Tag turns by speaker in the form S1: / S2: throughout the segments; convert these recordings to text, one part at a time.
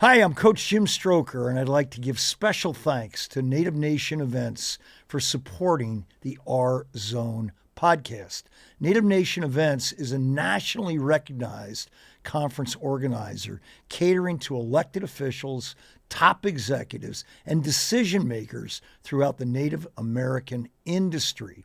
S1: Hi, I'm Coach Jim Stroker, and I'd like to give special thanks to Native Nation Events for supporting the R Zone podcast. Native Nation Events is a nationally recognized conference organizer catering to elected officials, top executives, and decision makers throughout the Native American industry.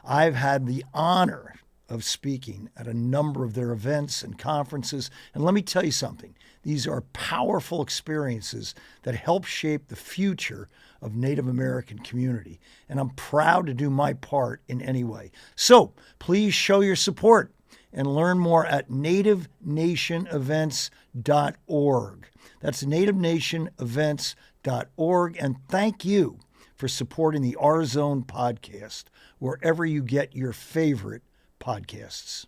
S1: I've had the honor of speaking at a number of their events and conferences, and let me tell you something. These are powerful experiences that help shape the future of Native American community, and I'm proud to do my part in any way. So please show your support and learn more at nativenationevents.org. That's nativenationevents.org, and thank you for supporting the R Zone podcast, wherever you get your favorite podcasts.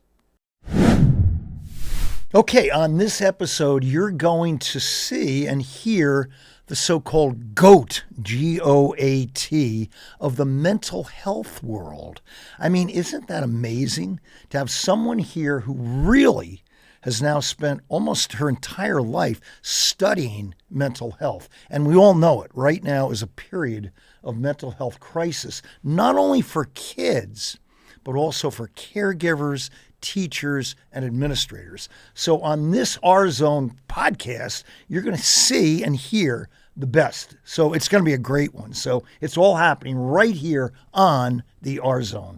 S1: Okay, on this episode, you're going to see and hear the so-called GOAT, G-O-A-T, of the mental health world. I mean, isn't that amazing to have someone here who really has now spent almost her entire life studying mental health? And we all know it. Right now is a period of mental health crisis, not only for kids, but also for caregivers, teachers, and administrators. So on this R Zone podcast, you're going to see and hear the best. So it's going to be a great one. So it's all happening right here on the R Zone.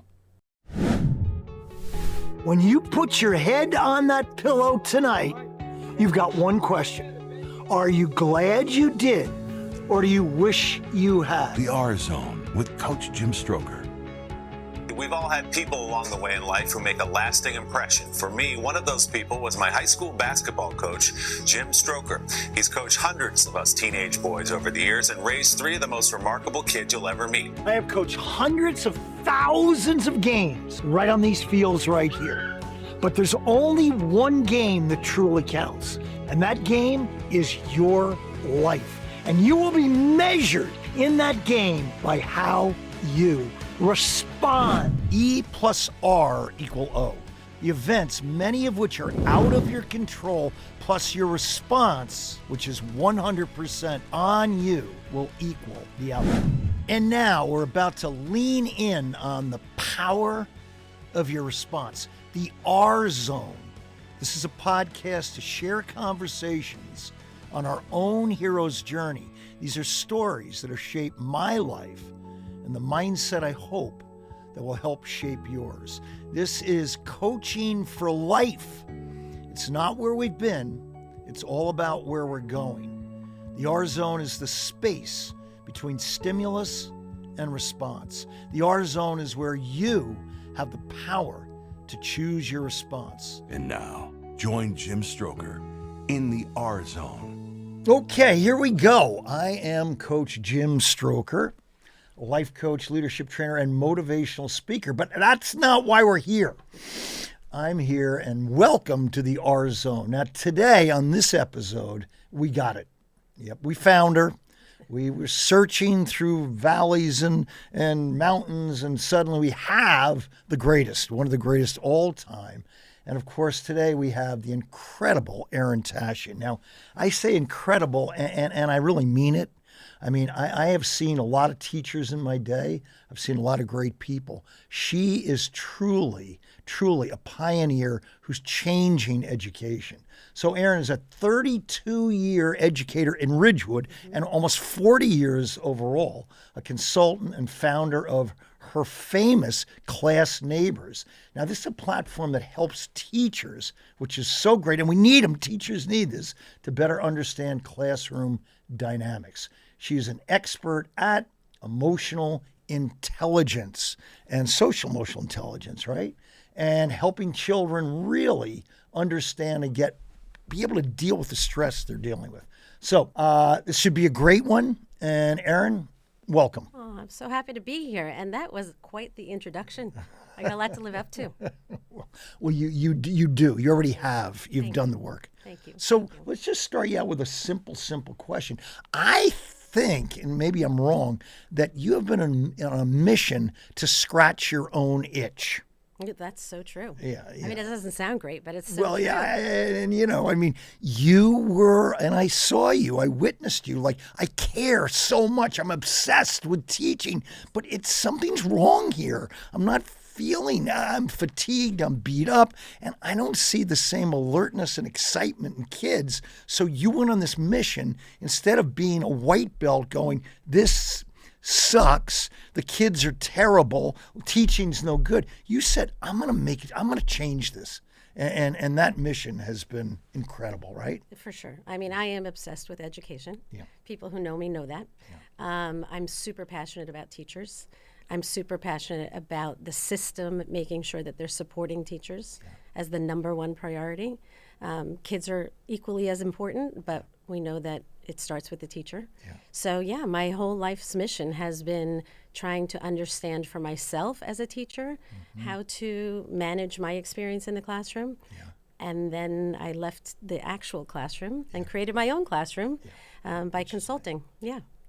S1: When you put your head on that pillow tonight, you've got one question. Are you glad you did, or do you wish you had?
S2: The R Zone with Coach Jim Stroker.
S3: We've all had people along the way in life who make a lasting impression. For me, one of those people was my high school basketball coach, Jim Stroker. He's coached hundreds of us teenage boys over the years and raised three of the most remarkable kids you'll ever meet.
S1: I have coached hundreds of thousands of games right on these fields right here. But there's only one game that truly counts, and that game is your life. And you will be measured in that game by how you respond. E plus R equal O. The events, many of which are out of your control, plus your response, which is 100% on you, will equal the outcome. And now we're about to lean in on the power of your response. The R Zone. This is a podcast to share conversations on our own hero's journey. These are stories that have shaped my life and the mindset, I hope, that will help shape yours. This is coaching for life. It's not where we've been. It's all about where we're going. The R Zone is the space between stimulus and response. The R Zone is where you have the power to choose your response.
S2: And now, join Jim Stroker in the R Zone.
S1: Okay, here we go. I am Coach Jim Stroker, a life coach, leadership trainer, and motivational speaker. But that's not why we're here. I'm here, and welcome to the R Zone. Now, today on this episode, we got it. Yep, we found her. We were searching through valleys and mountains, and suddenly we have the greatest, one of the greatest all time. And of course, today we have the incredible Erin Tashian. Now, I say incredible, and I really mean it. I mean, I have seen a lot of teachers in my day. I've seen a lot of great people. She is truly, truly a pioneer who's changing education. So Erin is a 32-year educator in Ridgewood and almost 40 years overall, a consultant and founder of her famous Class Neighbors. Now, this is a platform that helps teachers, which is so great, and we need them. Teachers need this to better understand classroom dynamics. She's an expert at emotional intelligence and social emotional intelligence, right? And helping children really understand and be able to deal with the stress they're dealing with. So this should be a great one. And Erin, welcome.
S4: Oh, I'm so happy to be here. And that was quite the introduction. I got a lot to live up to.
S1: Well, you do. You already have. You've done the work.
S4: Thank you.
S1: So let's just start you out with a simple question. I think, and maybe I'm wrong, that you have been on a mission to scratch your own itch.
S4: That's so true.
S1: Yeah,
S4: I mean, it doesn't sound great, but it's so
S1: Well,
S4: true.
S1: yeah, and I mean, you were, and I saw you, I witnessed you, like, I care so much. I'm obsessed with teaching, but something's wrong here. I'm not feeling, I'm fatigued, I'm beat up, and I don't see the same alertness and excitement in kids. So you went on this mission, instead of being a white belt going, this sucks, the kids are terrible, teaching's no good. You said, I'm going to change this. And that mission has been incredible, right?
S4: For sure. I mean, I am obsessed with education.
S1: Yeah.
S4: People who know me know that. I'm super passionate about teachers. I'm super passionate about the system, making sure that they're supporting teachers as the number one priority. Kids are equally as important, but we know that it starts with the teacher. So yeah, my whole life's mission has been trying to understand for myself as a teacher how to manage my experience in the classroom. And then I left the actual classroom and created my own classroom by consulting.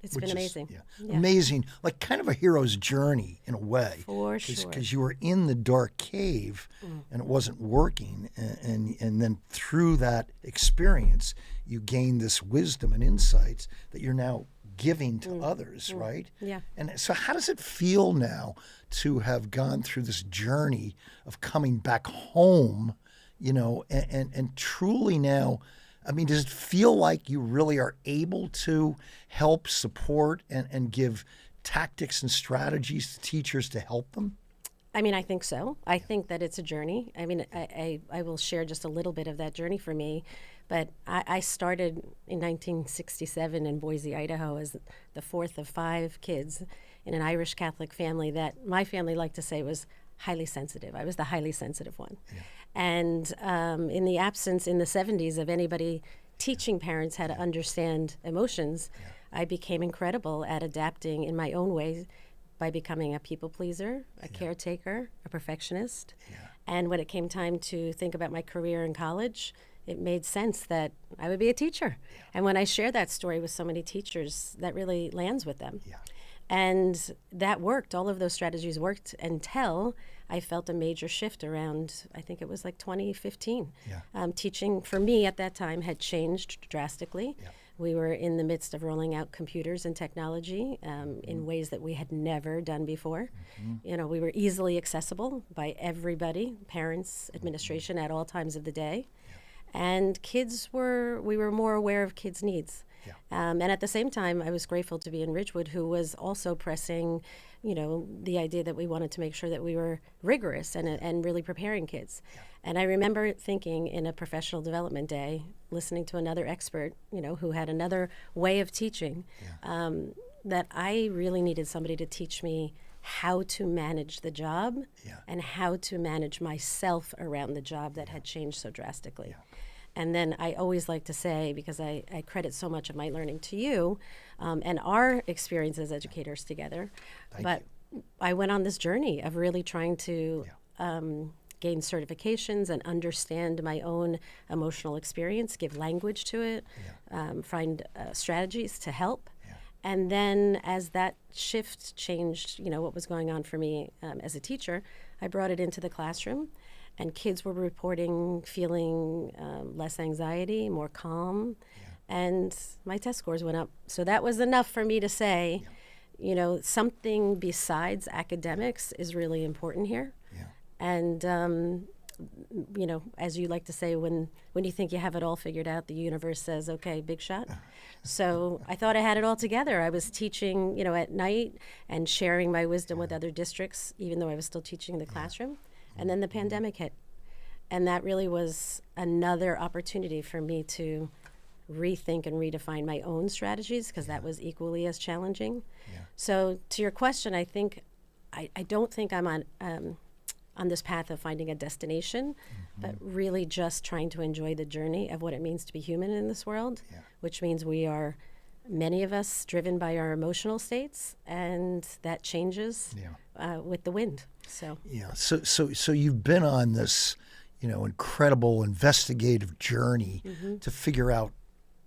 S4: It's been amazing.
S1: Amazing, like kind of a hero's journey in a way.
S4: For sure.
S1: Because you were in the dark cave and it wasn't working. And then through that experience, you gained this wisdom and insights that you're now giving to others, right?
S4: Yeah.
S1: And so how does it feel now to have gone through this journey of coming back home, and truly now, I mean, does it feel like you really are able to help, support, and give tactics and strategies to teachers to help them?
S4: I mean, I think so. I think that it's a journey. I mean, I will share just a little bit of that journey for me. But I started in 1967 in Boise, Idaho, as the fourth of 5 kids in an Irish Catholic family that my family liked to say was highly sensitive. I was the highly sensitive one. And in the absence in the 70s of anybody teaching parents how to understand emotions, I became incredible at adapting in my own way by becoming a people pleaser, a caretaker, a perfectionist. And when it came time to think about my career in college, it made sense that I would be a teacher. And when I share that story with so many teachers, that really lands with them. And that worked. All of those strategies worked until I felt a major shift around, I think it was like 2015. Teaching for me at that time had changed drastically. We were in the midst of rolling out computers and technology in ways that we had never done before. We were easily accessible by everybody, parents, administration, at all times of the day. And we were more aware of kids' needs. And at the same time, I was grateful to be in Ridgewood, who was also pressing, the idea that we wanted to make sure that we were rigorous and really preparing kids. And I remember thinking in a professional development day, listening to another expert, who had another way of teaching, that I really needed somebody to teach me how to manage the job and how to manage myself around the job that had changed so drastically. And then I always like to say, because I credit so much of my learning to you and our experience as educators together, I went on this journey of really trying to gain certifications and understand my own emotional experience, give language to it, find strategies to help. And then as that shift changed, what was going on for me as a teacher, I brought it into the classroom. And kids were reporting feeling less anxiety, more calm, and my test scores went up. So that was enough for me to say, something besides academics is really important here. And, as you like to say, when you think you have it all figured out, the universe says, okay, big shot. So I thought I had it all together. I was teaching, at night and sharing my wisdom with other districts, even though I was still teaching in the classroom. And then the pandemic hit. And that really was another opportunity for me to rethink and redefine my own strategies, because that was equally as challenging. So to your question, I think I don't think I'm on this path of finding a destination, but really just trying to enjoy the journey of what it means to be human in this world, which means we are, many of us, driven by our emotional states, and that changes with the wind. So
S1: So you've been on this, incredible investigative journey to figure out,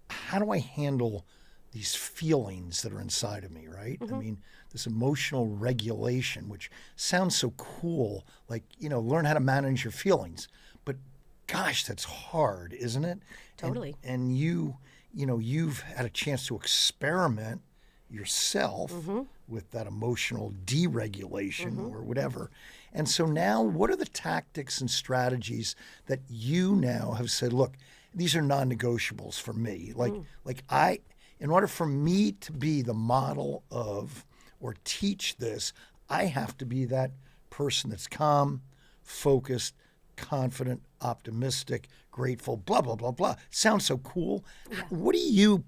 S1: how do I handle these feelings that are inside of me, right? I mean, this emotional regulation, which sounds so cool, like, learn how to manage your feelings. But gosh, that's hard, isn't it?
S4: Totally.
S1: And you've had a chance to experiment yourself with that emotional deregulation or whatever. And so now, what are the tactics and strategies that you now have said, look, these are non-negotiables for me? In order for me to be the model of or teach this, I have to be that person that's calm, focused, confident, optimistic, grateful, blah, blah, blah, blah. Sounds so cool. Yeah. What do you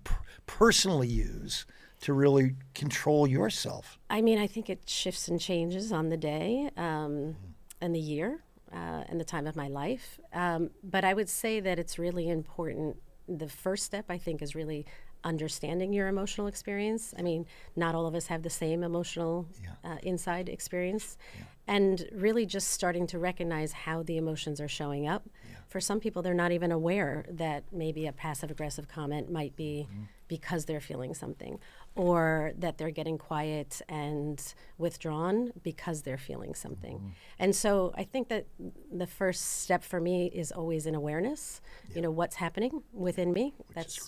S1: personally use to really control yourself?
S4: I mean, I think it shifts and changes on the day and the year and the time of my life. But I would say that it's really important. The first step, I think, is really understanding your emotional experience. I mean, not all of us have the same emotional inside experience. Yeah. And really just starting to recognize how the emotions are showing up. Yeah. For some people, they're not even aware that maybe a passive-aggressive comment might be because they're feeling something, or that they're getting quiet and withdrawn because they're feeling something. And so I think that the first step for me is always in awareness, what's happening within me.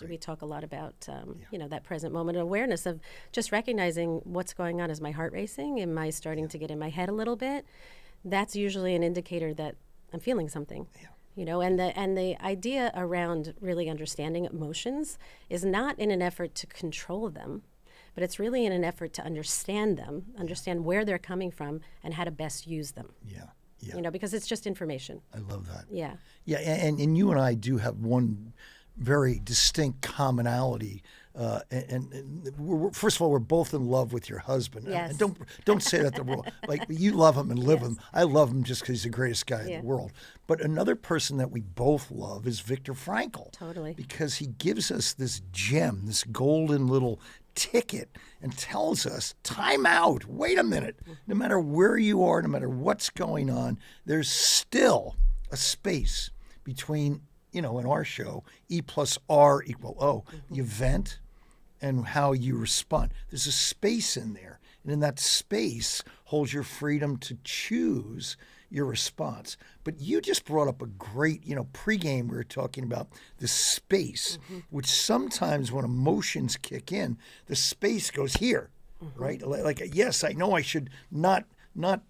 S4: We talk a lot about, that present moment awareness of just recognizing what's going on. Is my heart racing? Am I starting to get in my head a little bit? That's usually an indicator that I'm feeling something. Yeah. And the idea around really understanding emotions is not in an effort to control them, but it's really in an effort to understand them, understand where they're coming from, and how to best use them. Yeah. Yeah. Because it's just information.
S1: I love that.
S4: Yeah.
S1: Yeah, and you and I do have one very distinct commonality. And first of all, we're both in love with your husband.
S4: Yes.
S1: And don't say that the world. Like, you love him and live him. I love him just because he's the greatest guy in the world. But another person that we both love is Viktor Frankl.
S4: Totally.
S1: Because he gives us this gem, this golden little ticket, and tells us, time out, wait a minute. No matter where you are, no matter what's going on, there's still a space between, in our show, E plus R equal O, the event and how you respond. There's a space in there. And in that space holds your freedom to choose your response. But you just brought up a great, pregame, we were talking about the space, which sometimes when emotions kick in, the space goes here, right? Like, yes, I know I should not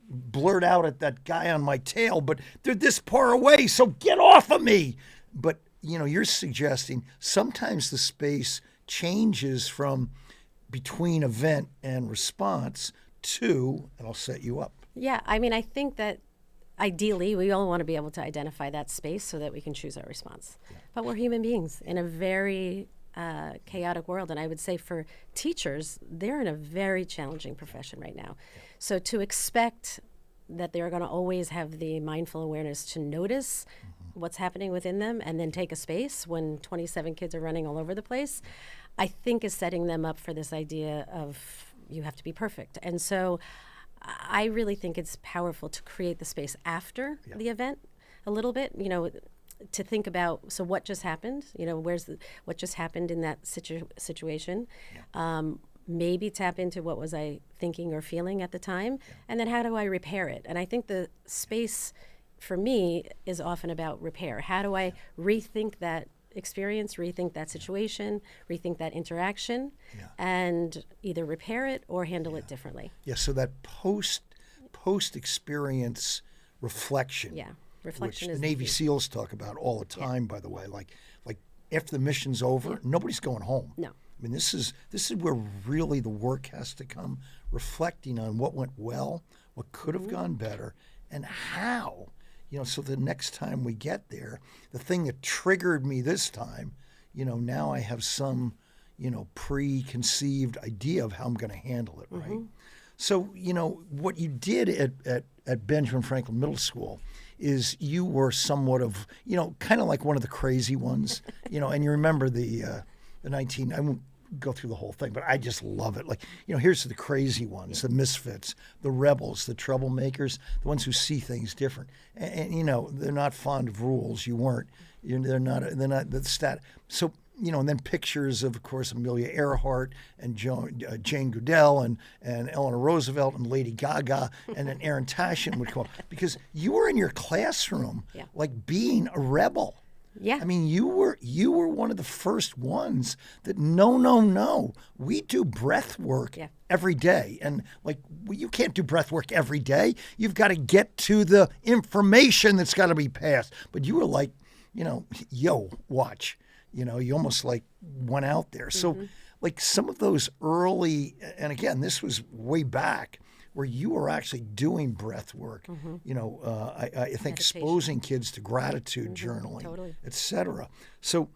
S1: blurt out at that guy on my tail, but they're this far away, so get off of me. But, you're suggesting sometimes the space changes from between event and response to, and I'll set you up.
S4: Yeah, I mean, I think that ideally we all want to be able to identify that space so that we can choose our response. Yeah. But we're human beings in a very chaotic world. And I would say for teachers, they're in a very challenging profession right now. Yeah. So to expect that they're going to always have the mindful awareness to notice what's happening within them and then take a space when 27 kids are running all over the place, I think is setting them up for this idea of you have to be perfect. And so I really think it's powerful to create the space after the event a little bit, to think about, so what just happened? What just happened in that situation? Yeah. Maybe tap into what was I thinking or feeling at the time, and then how do I repair it? And I think the space for me is often about repair. How do I rethink that experience, rethink that situation, rethink that interaction, and either repair it or handle it differently? Yeah,
S1: so that post experience reflection.
S4: Yeah, reflection
S1: which
S4: is
S1: the Navy SEALs talk about all the time, by the way. Like if the mission's over, nobody's going home.
S4: No.
S1: I mean, this is where really the work has to come, reflecting on what went well, what could have gone better, and how. So the next time we get there, the thing that triggered me this time, now I have some, preconceived idea of how I'm going to handle it, right? So, what you did at Benjamin Franklin Middle School is you were somewhat of, kind of like one of the crazy ones, and you remember the I won't go through the whole thing, but I just love it. Like, here's the crazy ones, the misfits, the rebels, the troublemakers, the ones who see things different. And they're not fond of rules. You weren't. They're not the stat. So and then pictures of course, Amelia Earhart and Jane Goodell and Eleanor Roosevelt and Lady Gaga, and then Erin Tashian would come up because you were in your classroom, like being a rebel.
S4: Yeah.
S1: I mean, you were one of the first ones that no, we do breath work every day, and like you can't do breath work every day. You've got to get to the information that's got to be passed. But you were like, yo, watch. You almost like went out there. So like some of those early, and again, this was way back, where you were actually doing breath work, I think
S4: Meditation.
S1: exposing kids to gratitude journaling,
S4: totally.
S1: et cetera. So,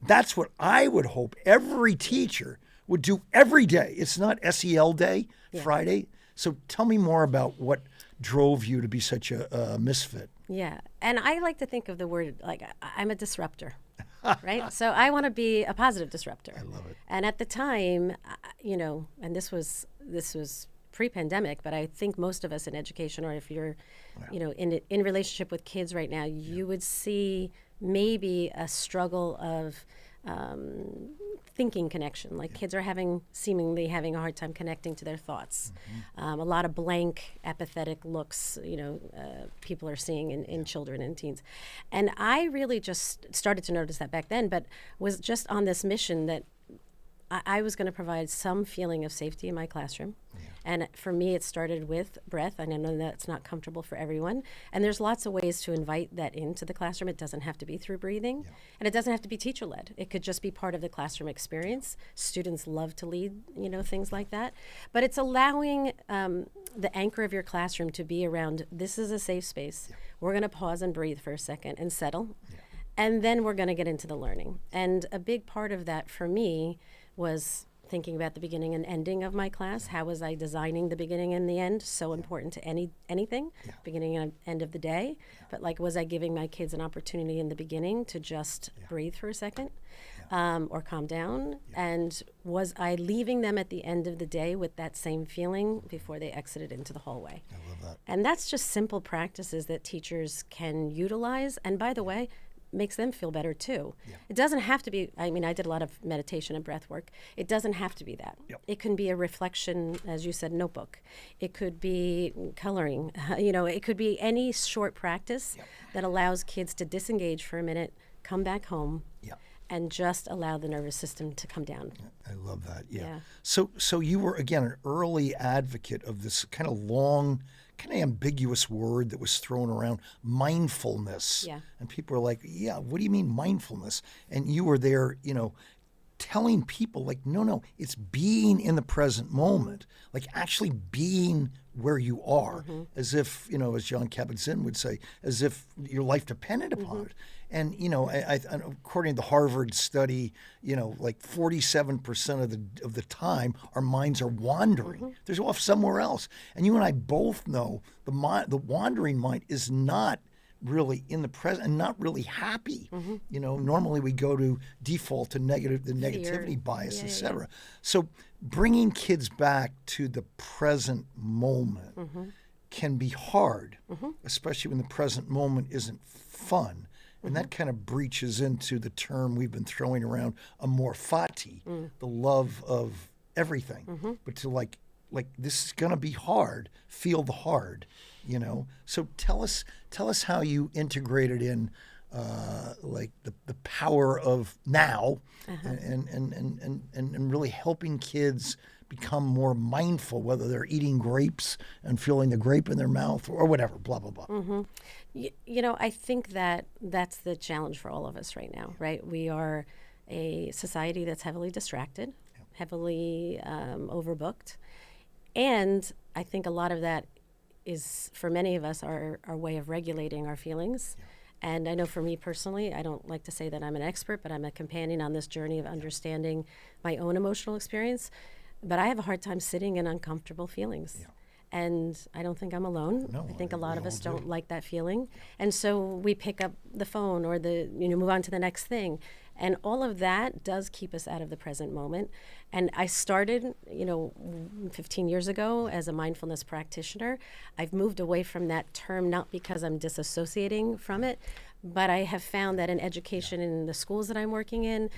S1: that's what I would hope every teacher would do every day. It's not SEL day, Friday. So tell me more about what drove you to be such a misfit.
S4: Yeah. And I like to think of the word like I'm a disruptor. Right? So I want to be a positive disruptor.
S1: I love it.
S4: And at the time, and this was pre-pandemic, but I think most of us in education, or if you're, in relationship with kids right now, you would see maybe a struggle of thinking connection. Like kids are seemingly having a hard time connecting to their thoughts. A lot of blank, apathetic looks, people are seeing in children and teens. And I really just started to notice that back then, but was just on this mission that I was going to provide some feeling of safety in my classroom. And for me, it started with breath. And I know that's not comfortable for everyone. And there's lots of ways to invite that into the classroom. It doesn't have to be through breathing. And it doesn't have to be teacher-led. It could just be part of the classroom experience. Students love to lead, things like that. But it's allowing the anchor of your classroom to be around, this is a safe space. We're going to pause and breathe for a second and settle. And then we're going to get into the learning. And a big part of that for me was thinking about the beginning and ending of my class. How was I designing the beginning and the end? So important to anything, beginning and end of the day. But like, was I giving my kids an opportunity in the beginning to just breathe for a second or calm down? And was I leaving them at the end of the day with that same feeling before they exited into the hallway?
S1: I love that.
S4: And that's just simple practices that teachers can utilize. And by the way, makes them feel better too. It doesn't have to be, I did a lot of meditation and breath work. It doesn't have to be that. It can be a reflection, as you said, notebook. It could be coloring. It could be any short practice that allows kids to disengage for a minute, come back home, and just allow the nervous system to come down.
S1: I love that. Yeah. So you were, again, an early advocate of this kind of long, kind of ambiguous word that was thrown around, mindfulness. And people were like, what do you mean mindfulness? And you were there, telling people like, no, it's being in the present moment, like actually being where you are, as if, as John Kabat-Zinn would say, as if your life depended upon it. And, I, according to the Harvard study, like 47% of the time, our minds are wandering. They're off somewhere else. And you and I both know the wandering mind is not really in the present and not really happy. Normally we go to default to the negativity bias, et cetera. So bringing kids back to the present moment can be hard, especially when the present moment isn't fun. And that kind of breaches into the term we've been throwing around, amor fati, the love of everything. But to like this is going to be hard, feel the hard, So tell us how you integrated in like the power of now and really helping kids become more mindful, whether they're eating grapes and feeling the grape in their mouth or whatever, blah, blah, blah.
S4: I think that's the challenge for all of us right now, right? We are a society that's heavily distracted, heavily overbooked. And I think a lot of that is, for many of us, our way of regulating our feelings. And I know for me personally, I don't like to say that I'm an expert, but I'm a companion on this journey of understanding my own emotional experience. But I have a hard time sitting in uncomfortable feelings. And I don't think I'm alone.
S1: No,
S4: I think a lot of us
S1: do.
S4: don't like that feeling. And so we pick up the phone or move on to the next thing. And all of that does keep us out of the present moment. And I started, 15 years ago as a mindfulness practitioner. I've moved away from that term, not because I'm disassociating from it, But I have found that in education in the schools that I'm working in,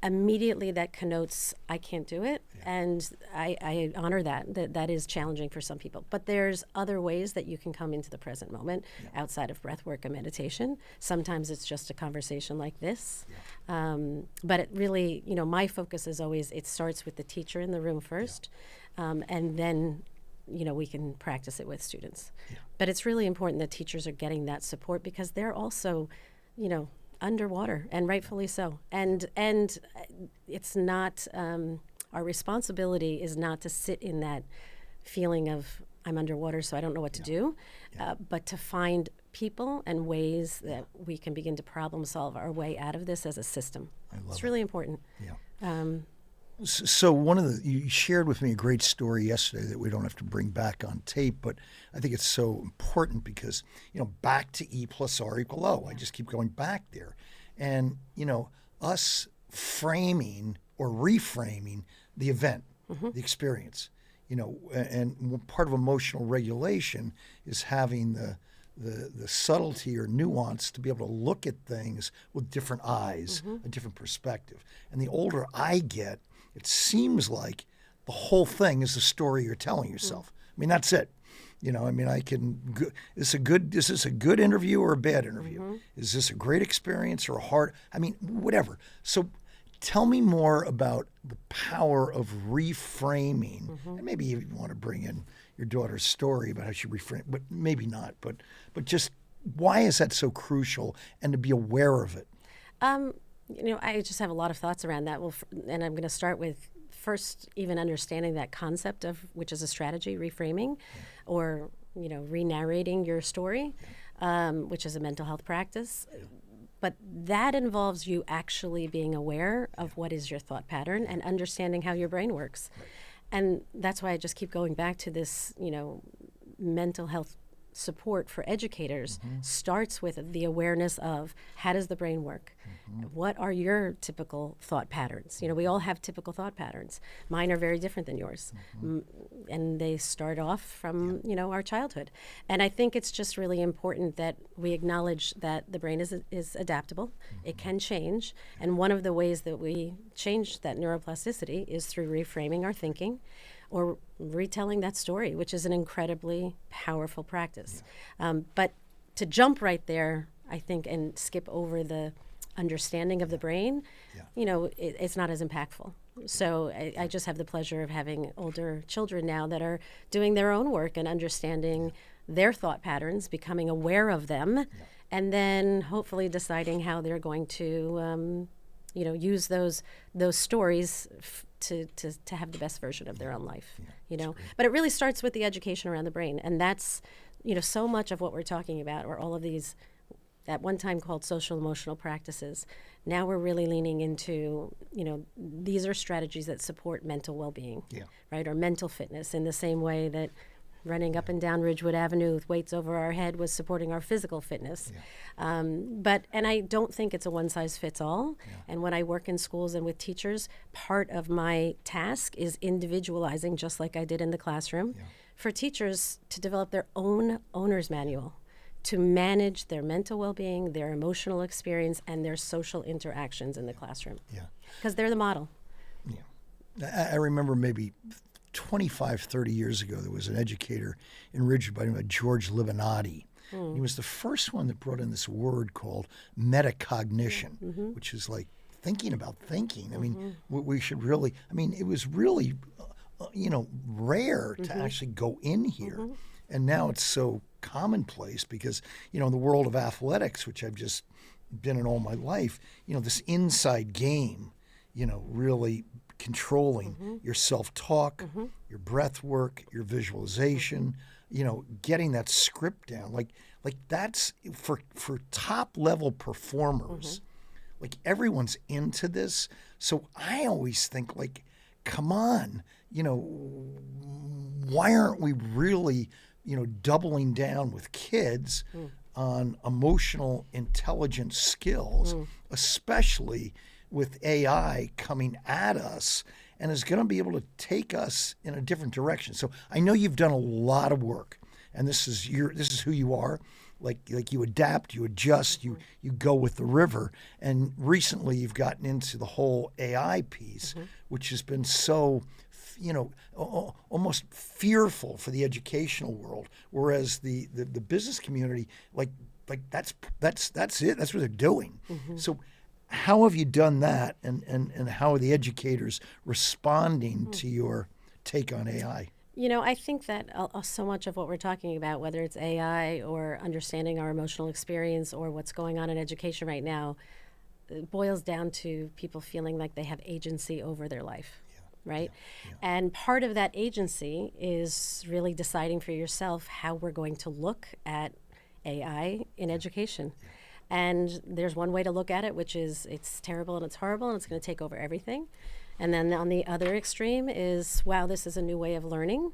S4: immediately that connotes I can't do it, and I honor that is challenging for some people. But there's other ways that you can come into the present moment outside of breathwork and meditation. Sometimes it's just a conversation like this, but it really, my focus is always, it starts with the teacher in the room first, and then we can practice it with students. But it's really important that teachers are getting that support, because they're also, underwater, and rightfully so. And it's not, our responsibility is not to sit in that feeling of I'm underwater, so I don't know what to do, but to find people and ways that we can begin to problem solve our way out of this as a system. It's really important.
S1: So you shared with me a great story yesterday that we don't have to bring back on tape, but I think it's so important because, back to E plus R equal O. I just keep going back there. And, us framing or reframing the event, the experience, and part of emotional regulation is having the subtlety or nuance to be able to look at things with different eyes, a different perspective. And the older I get, it seems like the whole thing is the story you're telling yourself. I mean, that's it. Is this a good interview or a bad interview? Is this a great experience or a hard, whatever. So tell me more about the power of reframing. And maybe you want to bring in your daughter's story about how she reframed, but maybe not. But just why is that so crucial, and to be aware of it?
S4: I just have a lot of thoughts around that. And I'm going to start with first even understanding that concept of, which is a strategy, reframing, or, re-narrating your story, which is a mental health practice. But that involves you actually being aware of what is your thought pattern and understanding how your brain works. And that's why I just keep going back to this, mental health support for educators starts with the awareness of how does the brain work? What are your typical thought patterns? We all have typical thought patterns. Mine are very different than yours. And they start off from, our childhood. And I think it's just really important that we acknowledge that the brain is adaptable. It can change. And one of the ways that we change that neuroplasticity is through reframing our thinking, or retelling that story, which is an incredibly powerful practice. But to jump right there, I think, and skip over the understanding of the brain, it's not as impactful. So I just have the pleasure of having older children now that are doing their own work and understanding their thought patterns, becoming aware of them, and then hopefully deciding how they're going to use those stories to have the best version of their own life, But it really starts with the education around the brain. And that's, so much of what we're talking about, or all of these, at one time called social emotional practices. Now we're really leaning into, these are strategies that support mental well-being, right? Or mental fitness, in the same way that running up and down Ridgewood Avenue with weights over our head was supporting our physical fitness. And I don't think it's a one-size-fits-all. And when I work in schools and with teachers, part of my task is individualizing, just like I did in the classroom, for teachers to develop their own owner's manual to manage their mental well-being, their emotional experience, and their social interactions in the classroom. Because they're the model.
S1: I remember maybe 25, 30 years ago, there was an educator in Ridgewood by the name of George Livinati. He was the first one that brought in this word called metacognition, which is like thinking about thinking. I mean, we should really, it was really, rare to actually go in here. And now it's so commonplace because, in the world of athletics, which I've just been in all my life, this inside game, really controlling your self-talk, your breath work, your visualization, getting that script down. Like that's for top level performers, like everyone's into this. So I always think come on, why aren't we really, doubling down with kids on emotional intelligence skills, especially with AI coming at us and is going to be able to take us in a different direction. So I know you've done a lot of work, and this is who you are. like you adapt, you adjust, you go with the river. And recently you've gotten into the whole AI piece, which has been so, almost fearful for the educational world, whereas the business community, like that's it. That's what they're doing. So how have you done that, and how are the educators responding to your take on AI?
S4: I think that so much of what we're talking about, whether it's AI or understanding our emotional experience or what's going on in education right now, it boils down to people feeling like they have agency over their life, right? And part of that agency is really deciding for yourself how we're going to look at AI in education. And there's one way to look at it, which is it's terrible and it's horrible and it's going to take over everything. And then on the other extreme is, wow, this is a new way of learning.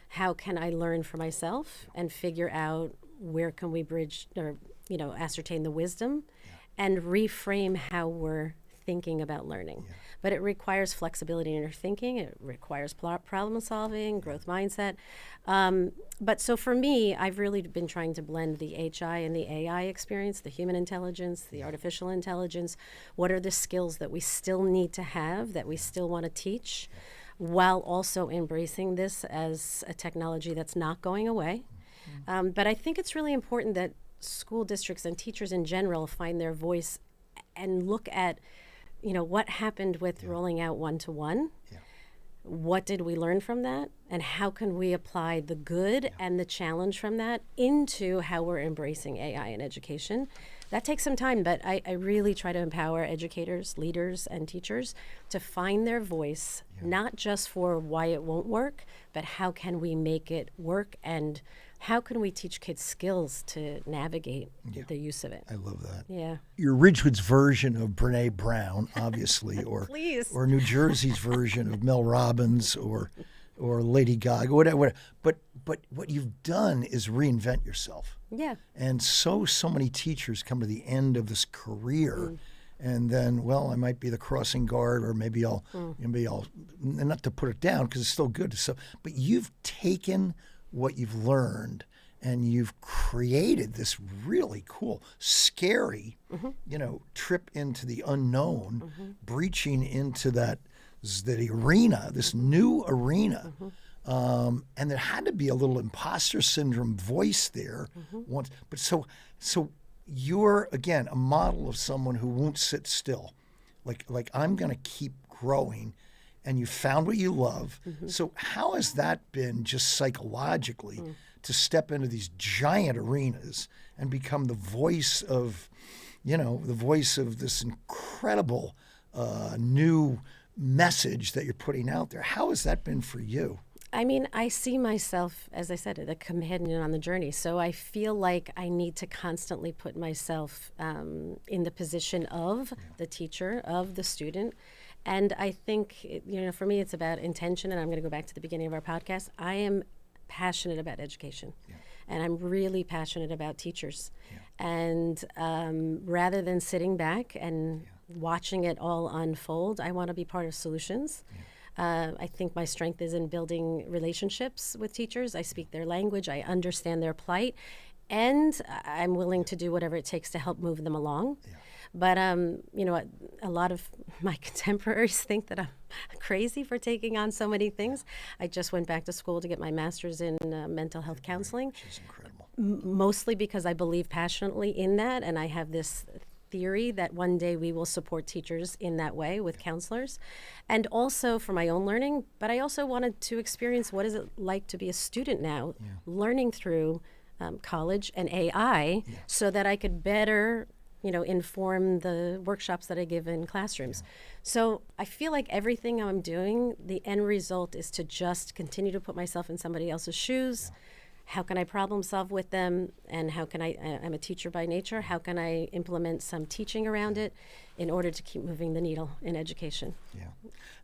S4: How can I learn for myself and figure out where can we bridge or, ascertain the wisdom and reframe how we're thinking about learning. But it requires flexibility in your thinking. It requires problem solving, growth mindset. But so for me, I've really been trying to blend the HI and the AI experience, the human intelligence, the artificial intelligence. What are the skills that we still need to have, that we still want to teach, while also embracing this as a technology that's not going away. But I think it's really important that school districts and teachers in general find their voice and look at what happened with rolling out one-to-one. What did we learn from that? And how can we apply the good and the challenge from that into how we're embracing AI in education? That takes some time, but I really try to empower educators, leaders, and teachers to find their voice, not just for why it won't work, but how can we make it work, and how can we teach kids skills to navigate the use of it?
S1: I love that.
S4: Yeah.
S1: Your Ridgewood's version of Brene Brown, obviously, or
S4: Please.
S1: or New Jersey's version of Mel Robbins, or Lady Gaga, whatever. But what you've done is reinvent yourself.
S4: Yeah.
S1: And so many teachers come to the end of this career, and then, I might be the crossing guard, or maybe I'll, not to put it down because it's still good. So, but you've taken what you've learned and you've created this really cool, scary, trip into the unknown, breaching into that arena, this new arena. And there had to be a little imposter syndrome voice there once. But so you're, again, a model of someone who won't sit still. Like I'm going to keep growing, and you found what you love. So how has that been just psychologically to step into these giant arenas and become the voice of, this incredible new message that you're putting out there? How has that been for you?
S4: I mean, I see myself, as I said, a companion on the journey. So I feel like I need to constantly put myself in the position of the teacher, of the student. And I think, for me, it's about intention. And I'm going to go back to the beginning of our podcast. I am passionate about education. And I'm really passionate about teachers. And rather than sitting back and watching it all unfold, I want to be part of solutions. I think my strength is in building relationships with teachers. I speak their language. I understand their plight. And I'm willing to do whatever it takes to help move them along. But, a lot of my contemporaries think that I'm crazy for taking on so many things. I just went back to school to get my master's in mental health counseling.
S1: Which is incredible.
S4: Mostly because I believe passionately in that, and I have this theory that one day we will support teachers in that way with counselors, and also for my own learning. But I also wanted to experience what is it like to be a student now, learning through college and AI, so that I could better inform the workshops that I give in classrooms. So I feel like everything I'm doing, the end result is to just continue to put myself in somebody else's shoes. How can I problem solve with them? And how can I'm a teacher by nature, how can I implement some teaching around it in order to keep moving the needle in education?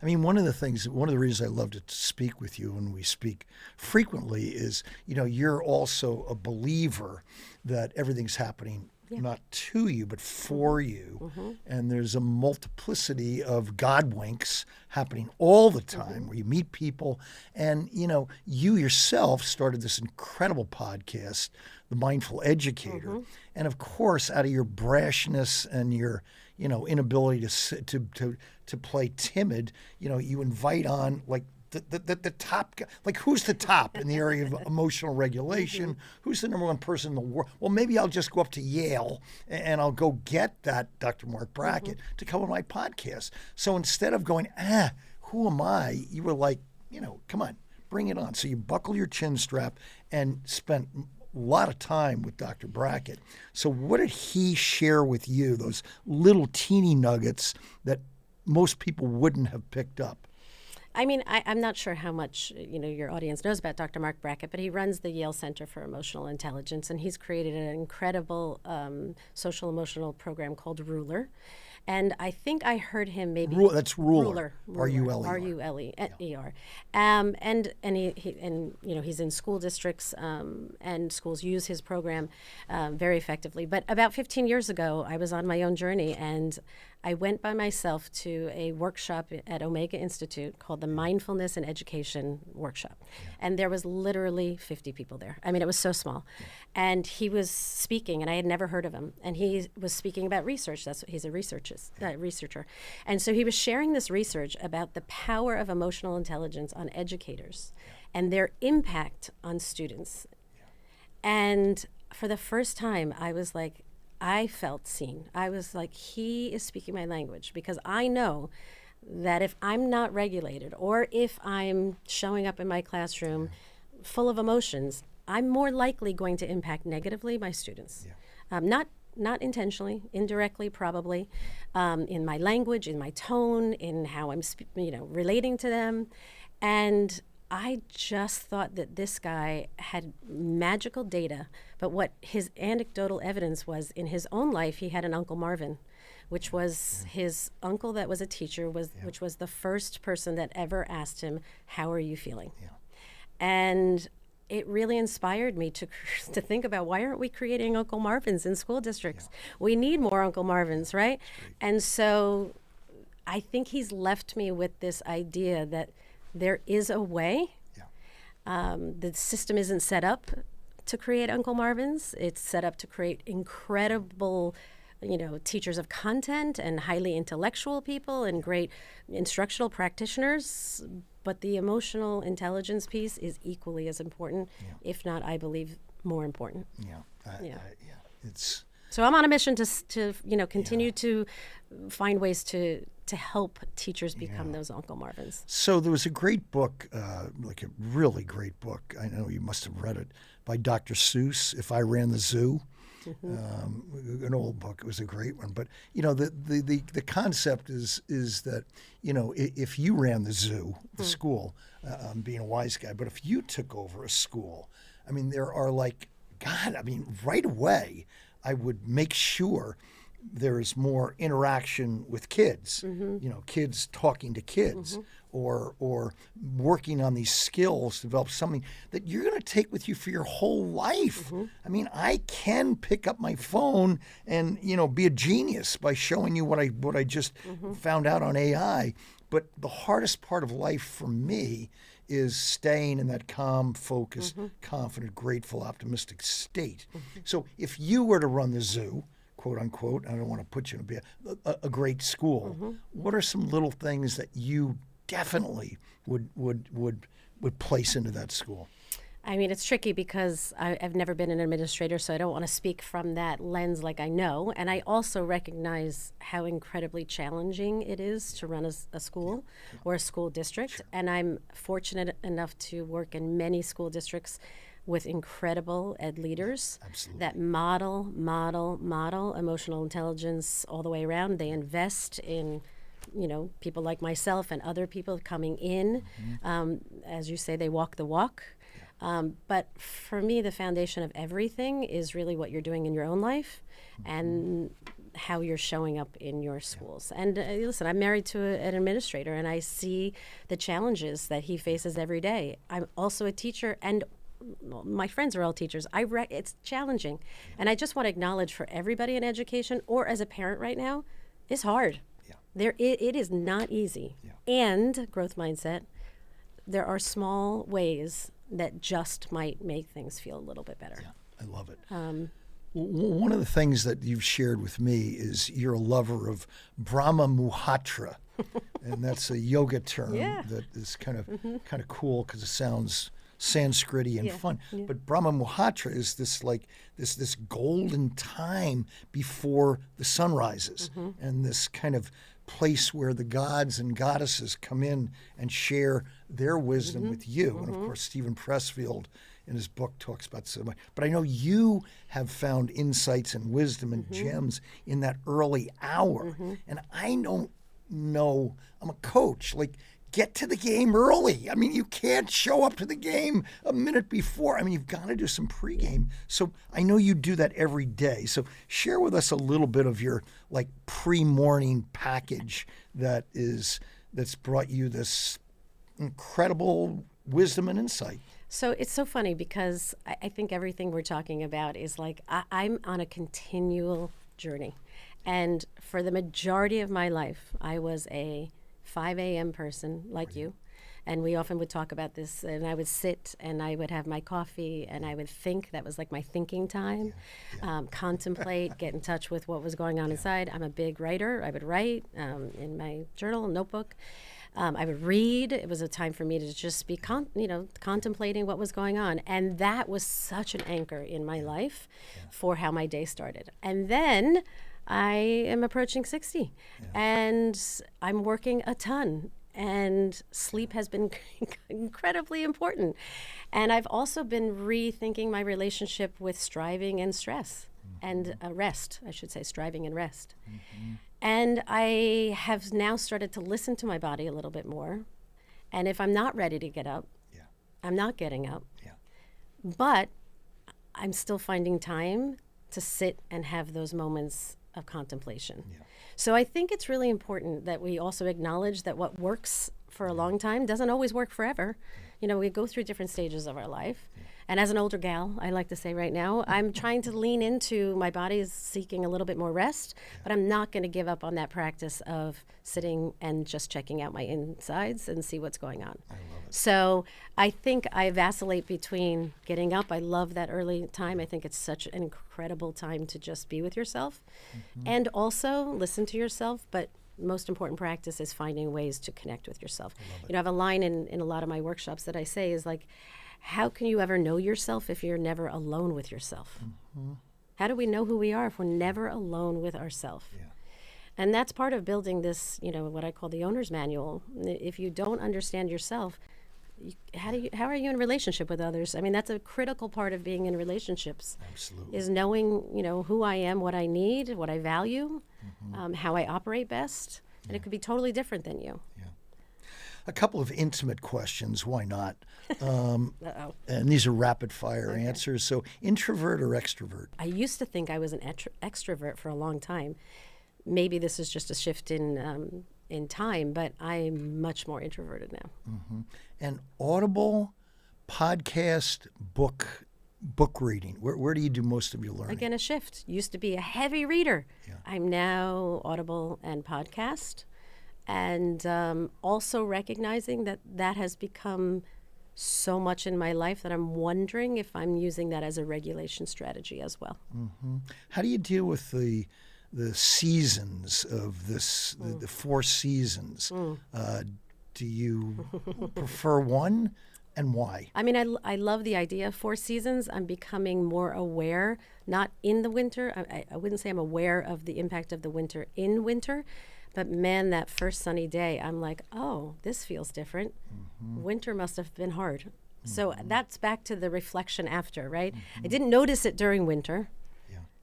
S1: I mean, one of the reasons I love to speak with you, and we speak frequently, is, you're also a believer that everything's happening not to you, but for you. And there's a multiplicity of God winks happening all the time where you meet people. And, you yourself started this incredible podcast, The Mindful Educator. And of course, out of your brashness and your, inability to play timid, you invite on like the top guy. Like, who's the top in the area of emotional regulation? Who's the number one person in the world? Well, maybe I'll just go up to Yale and I'll go get that Dr. Marc Brackett to come on my podcast. So instead of going, who am I? You were like, come on, bring it on. So you buckle your chin strap and spent a lot of time with Dr. Brackett. So what did he share with you, those little teeny nuggets that most people wouldn't have picked up?
S4: I mean, I'm not sure how much your audience knows about Dr. Marc Brackett, but he runs the Yale Center for Emotional Intelligence, and he's created an incredible social emotional program called Ruler. And I think I heard him maybe
S1: that's Ruler. R-U-L-E-R.
S4: R-U-L-E-R. And he's in school districts, and schools use his program very effectively. But about 15 years ago, I was on my own journey, and I went by myself to a workshop at Omega Institute called the Mindfulness and Education Workshop. And there was literally 50 people there. I mean, it was so small. And he was speaking, and I had never heard of him. And he was speaking about research. That's what he's a researcher. And so he was sharing this research about the power of emotional intelligence on educators and their impact on students. And for the first time, I was like, I felt seen. I was like, he is speaking my language, because I know that if I'm not regulated, or if I'm showing up in my classroom full of emotions, I'm more likely going to impact negatively my students. Not intentionally, indirectly probably, in my language, in my tone, in how I'm relating to them. And I just thought that this guy had magical data, but what his anecdotal evidence was, in his own life, he had an Uncle Marvin, which was his uncle that was a teacher, which was the first person that ever asked him, "How are you feeling?" And it really inspired me to think about, why aren't we creating Uncle Marvins in school districts? We need more Uncle Marvins, right? And so I think he's left me with this idea that there is a way. The system isn't set up to create Uncle Marvins. It's set up to create incredible, teachers of content and highly intellectual people and great instructional practitioners. But the emotional intelligence piece is equally as important, if not, I believe, more important.
S1: It's.
S4: So I'm on a mission to continue to find ways to help teachers become those Uncle Marvins.
S1: So there was a great book, like a really great book, I know you must have read it, by Dr. Seuss, If I Ran the Zoo. An old book. It was a great one. But, the concept is that, if you ran the zoo, the school, I'm being a wise guy, but if you took over a school, I mean, there are right away, I would make sure there's more interaction with kids, kids talking to kids, or working on these skills to develop something that you're going to take with you for your whole life. I mean, I can pick up my phone and, be a genius by showing you what I just found out on AI. But the hardest part of life for me is staying in that calm, focused, confident, grateful, optimistic state. So if you were to run the zoo, quote unquote, I don't want to put you in a great school, what are some little things that you definitely would place into that school?
S4: I mean, it's tricky because I've never been an administrator, so I don't want to speak from that lens like I know. And I also recognize how incredibly challenging it is to run a school or a school district. And I'm fortunate enough to work in many school districts with incredible ed leaders that model emotional intelligence all the way around. They invest in people like myself and other people coming in. As you say, they walk the walk. But for me, the foundation of everything is really what you're doing in your own life and how you're showing up in your schools. And listen, I'm married to an administrator, and I see the challenges that he faces every day. I'm also a teacher, and my friends are all teachers. It's challenging. And I just want to acknowledge for everybody in education or as a parent right now, it's hard.
S1: Yeah.
S4: It is not easy.
S1: Yeah.
S4: And growth mindset, there are small ways that just might make things feel a little bit better.
S1: Yeah, I love it. One of the things that you've shared with me is you're a lover of Brahma Muhurta, and that's a yoga term that is kind of cool because it sounds Sanskrit-y and fun.
S4: Yeah.
S1: But Brahma Muhurta is this golden time before the sun rises, and this kind of place where the gods and goddesses come in and share their wisdom with you. And of course, Stephen Pressfield in his book talks about so much. But I know you have found insights and wisdom and gems in that early hour. And I don't know, I'm a coach, like, get to the game early. I mean, you can't show up to the game a minute before. I mean, you've got to do some pregame. So I know you do that every day. So share with us a little bit of your like pre-morning package that's brought you this incredible wisdom and insight.
S4: So it's so funny because I think everything we're talking about is like I'm on a continual journey. And for the majority of my life, I was a 5 a.m. person like you. And we often would talk about this, and I would sit and I would have my coffee and I would think. That was like my thinking time. Contemplate, get in touch with what was going on inside. I'm a big writer. I would write in my journal, notebook. I would read. It was a time for me to just be contemplating what was going on. And that was such an anchor in my life for how my day started. And then I am approaching 60 and I'm working a ton, and sleep has been incredibly important. And I've also been rethinking my relationship with striving and stress and rest, I should say, striving and rest. And I have now started to listen to my body a little bit more. And if I'm not ready to get up, I'm not getting up. But I'm still finding time to sit and have those moments of contemplation. So I think it's really important that we also acknowledge that what works for a long time doesn't always work forever. You know, we go through different stages of our life. And as an older gal, I like to say right now, I'm trying to lean into my body is seeking a little bit more rest, but I'm not going to give up on that practice of sitting and just checking out my insides and see what's going on.
S1: I love it.
S4: So I think I vacillate between getting up. I love that early time. I think it's such an incredible time to just be with yourself and also listen to yourself. But most important practice is finding ways to connect with yourself. You know, I have a line in a lot of my workshops that I say is like, how can you ever know yourself if you're never alone with yourself? How do we know who we are if we're never alone with ourselves? And that's part of building this, you know, what I call the owner's manual. If you don't understand yourself, how are you in relationship with others? I mean, that's a critical part of being in relationships.
S1: Absolutely.
S4: Is knowing, you know, who I am, what I need, what I value, how I operate best. And it could be totally different than you.
S1: A couple of intimate questions, why not? And these are rapid fire answers. So introvert or extrovert?
S4: I used to think I was an extrovert for a long time. Maybe this is just a shift in time, but I'm much more introverted now.
S1: And Audible, podcast, book reading. Where do you do most of your learning?
S4: Again, a shift. Used to be a heavy reader. I'm now Audible and podcast. And also recognizing that has become so much in my life that I'm wondering if I'm using that as a regulation strategy as well.
S1: How do you deal with the seasons of this, the 4 seasons? Do you prefer one, and why?
S4: I mean, I love the idea of 4 seasons. I'm becoming more aware, not in the winter. I wouldn't say I'm aware of the impact of the winter in winter. But man, that first sunny day, I'm like, oh, this feels different. Winter must have been hard. So that's back to the reflection after, right? I didn't notice it during winter.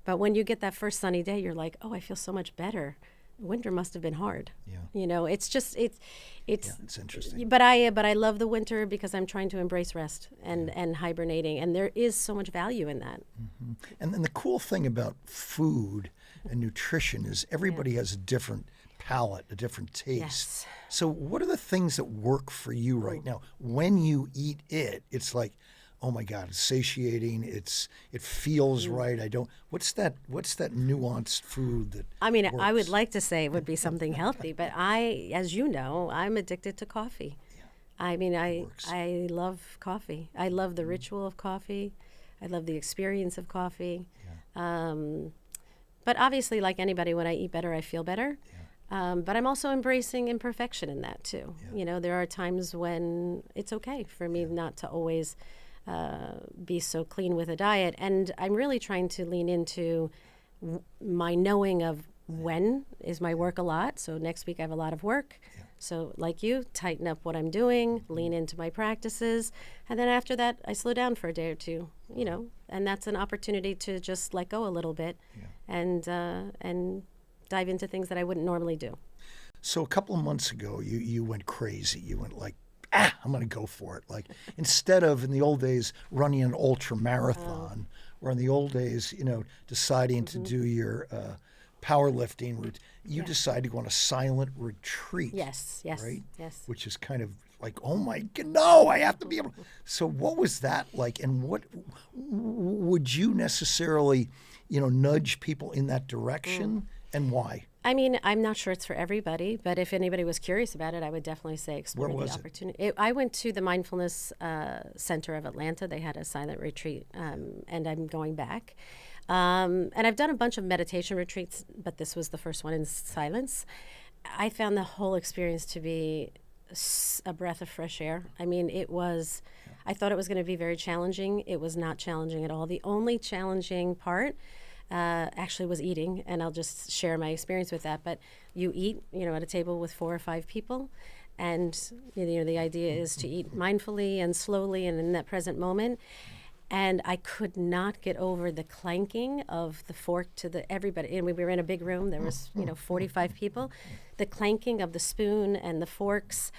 S4: But when you get that first sunny day, you're like, oh, I feel so much better. Winter must have been hard. You know, it's just, it's
S1: interesting.
S4: But I love the winter because I'm trying to embrace rest and hibernating. And there is so much value in that.
S1: And then the cool thing about food and nutrition is everybody has a different palate, a different taste. So what are the things that work for you right now? When you eat it, it's like, oh my God, it's satiating. It feels right. I don't. What's that nuanced food that?
S4: I mean, I would
S1: works?
S4: like to say it would be something healthy, but as you know, I'm addicted to coffee. I mean, I love coffee. I love the ritual of coffee. I love the experience of coffee. But obviously, like anybody, when I eat better, I feel better. But I'm also embracing imperfection in that too. You know, there are times when it's okay for me not to always be so clean with a diet. And I'm really trying to lean into my knowing of when is my work a lot. So next week I have a lot of work. So like you, tighten up what I'm doing, lean into my practices. And then after that, I slow down for a day or two, you know, and that's an opportunity to just let go a little bit and dive into things that I wouldn't normally do.
S1: So a couple of months ago, you went crazy. You went like, I'm going to go for it. Like instead of in the old days running an ultra marathon, or in the old days, you know, deciding to do your powerlifting route, you decided to go on a silent retreat.
S4: Yes,
S1: right?
S4: yes.
S1: Which is kind of like, oh my God, no, I have to be able. So what was that like, and what would you necessarily, you know, nudge people in that direction, and why?
S4: I mean, I'm not sure it's for everybody, but if anybody was curious about it, I would definitely say explore
S1: Where was
S4: the
S1: it?
S4: opportunity. I went to the Mindfulness Center of Atlanta. They had a silent retreat, and I'm going back. And I've done a bunch of meditation retreats, but this was the first one in silence. I found the whole experience to be a breath of fresh air. I mean, I thought it was going to be very challenging. It was not challenging at all. The only challenging part actually was eating, and I'll just share my experience with that. But you eat, you know, at a table with 4 or 5 people, and you know the idea is to eat mindfully and slowly and in that present moment. And I could not get over the clanking of the fork to everybody. And we were in a big room. There was, 45 people. The clanking of the spoon and the forks.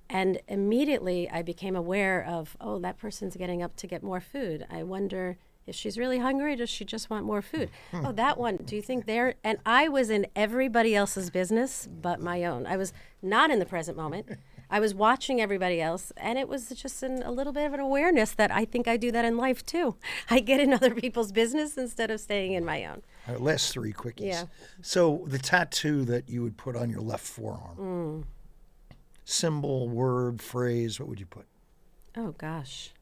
S4: And immediately I became aware of, oh, that person's getting up to get more food. I wonder if she's really hungry, does she just want more food? Oh, that one, do you think they're... And I was in everybody else's business but my own. I was not in the present moment. I was watching everybody else, and it was just a little bit of an awareness that I think I do that in life too. I get in other people's business instead of staying in my own.
S1: All right, last 3 quickies.
S4: Yeah.
S1: So the tattoo that you would put on your left forearm, symbol, word, phrase, what would you put?
S4: Oh, gosh.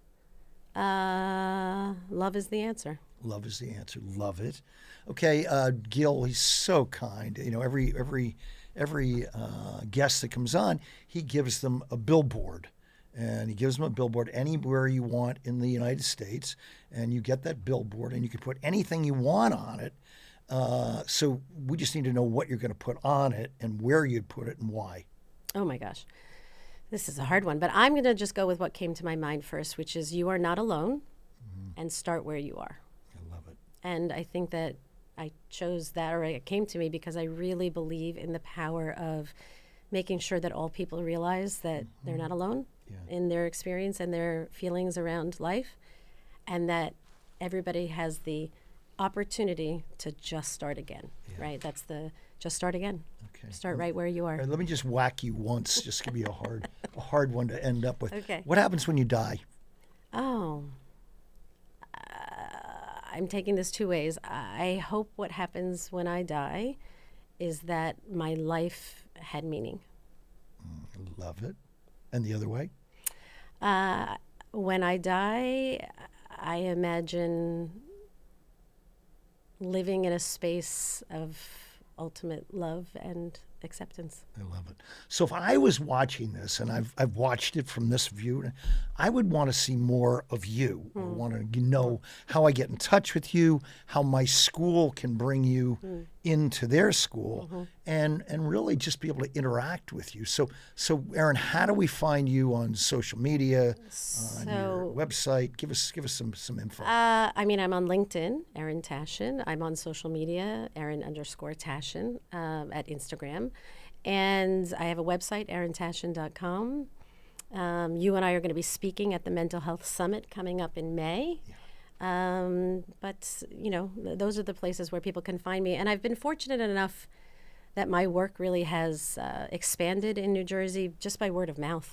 S4: Love is the answer.
S1: Love is the answer. Love it. Okay, Gil, he's so kind. You know, every guest that comes on, he gives them a billboard. And he gives them a billboard anywhere you want in the United States. And you get that billboard, and you can put anything you want on it. So we just need to know what you're going to put on it and where you'd put it and why.
S4: Oh, my gosh. This is a hard one, but I'm going to just go with what came to my mind first, which is you are not alone, and start where you are.
S1: I love it.
S4: And I think that I chose that, or it came to me because I really believe in the power of making sure that all people realize that they're not alone in their experience and their feelings around life, and that everybody has the opportunity to just start again, right? That's just start again.
S1: Okay.
S4: Start right where you are.
S1: All right, let me just whack you once, just give you a hard one to end up with.
S4: Okay.
S1: What happens when you die?
S4: Oh, I'm taking this 2 ways. I hope what happens when I die is that my life had meaning.
S1: Love it. And the other way?
S4: When I die, I imagine living in a space of ultimate love and acceptance.
S1: I love it. So if I was watching this, and I've watched it from this view, I would want to see more of you. I want to know how I get in touch with you, how my school can bring you into their school, and really just be able to interact with you. So Erin, how do we find you on social media, on your website? Give us some info.
S4: I mean, I'm on LinkedIn, Erin Tashian. I'm on social media, Erin_Tashian at Instagram. And I have a website, erintashian.com. You and I are going to be speaking at the Mental Health Summit coming up in May. But, those are the places where people can find me. And I've been fortunate enough that my work really has expanded in New Jersey just by word of mouth.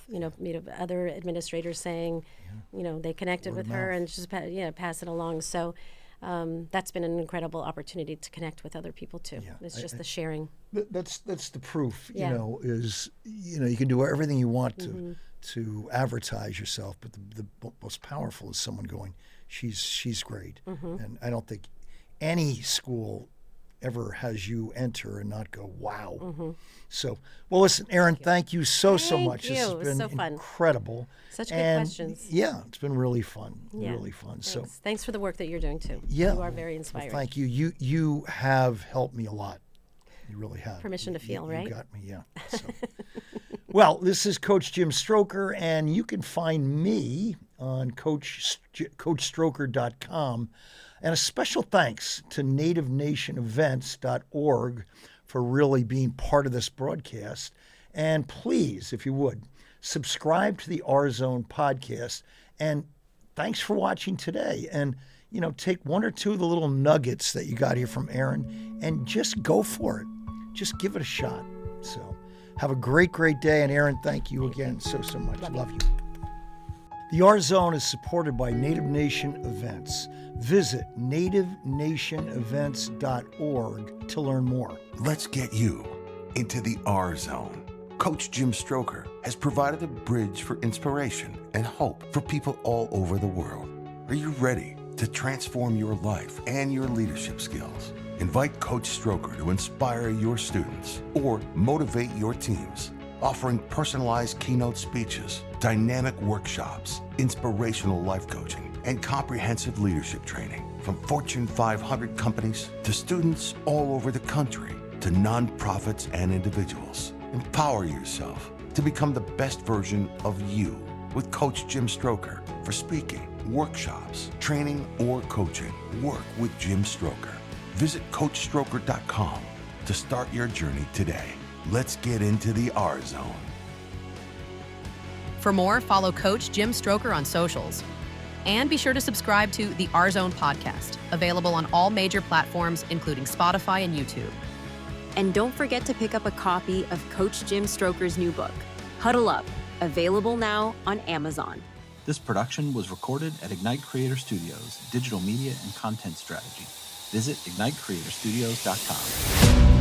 S4: Other administrators saying, they connected with her and just pass it along. So that's been an incredible opportunity to connect with other people too.
S1: Yeah,
S4: It's just the sharing.
S1: That's the proof.
S4: Yeah.
S1: Is you can do everything you want to advertise yourself, but the most powerful is someone going, she's great, and I don't think any school ever has you enter and not go, wow. So, well, listen, Erin, thank you so much.
S4: Thank
S1: This
S4: you.
S1: has
S4: It was
S1: been
S4: so fun.
S1: incredible.
S4: Such good
S1: And
S4: questions.
S1: Yeah, it's been really fun.
S4: Yeah.
S1: Really fun.
S4: Thanks.
S1: So,
S4: Thanks for the work that you're doing too.
S1: yeah.
S4: You are very inspiring.
S1: Well, thank you. You have helped me a lot. You really have.
S4: Permission to feel, right?
S1: You got me, yeah. So. Well, this is Coach Jim Stroker, and you can find me on coachstroker.com. And a special thanks to nativenationevents.org for really being part of this broadcast. And please, if you would, subscribe to the R-Zone podcast. And thanks for watching today. And, take one or two of the little nuggets that you got here from Erin and just go for it. Just give it a shot. So have a great, great day. And Erin, thank you again so much. Love you. The R-Zone is supported by Native Nation Events. Visit nativenationevents.org to learn more.
S2: Let's get you into the R-Zone. Coach Jim Stroker has provided a bridge for inspiration and hope for people all over the world. Are you ready to transform your life and your leadership skills? Invite Coach Stroker to inspire your students or motivate your teams, offering personalized keynote speeches, dynamic workshops, inspirational life coaching, and comprehensive leadership training. From Fortune 500 companies to students all over the country to nonprofits and individuals. Empower yourself to become the best version of you with Coach Jim Stroker for speaking, workshops, training, or coaching. Work with Jim Stroker. Visit coachstroker.com to start your journey today. Let's get into the R-Zone.
S5: For more, follow Coach Jim Stroker on socials. And be sure to subscribe to the R-Zone podcast, available on all major platforms, including Spotify and YouTube.
S6: And don't forget to pick up a copy of Coach Jim Stroker's new book, Huddle Up, available now on Amazon.
S7: This production was recorded at Ignite Creator Studios, Digital Media and Content Strategy. Visit ignitecreatorstudios.com.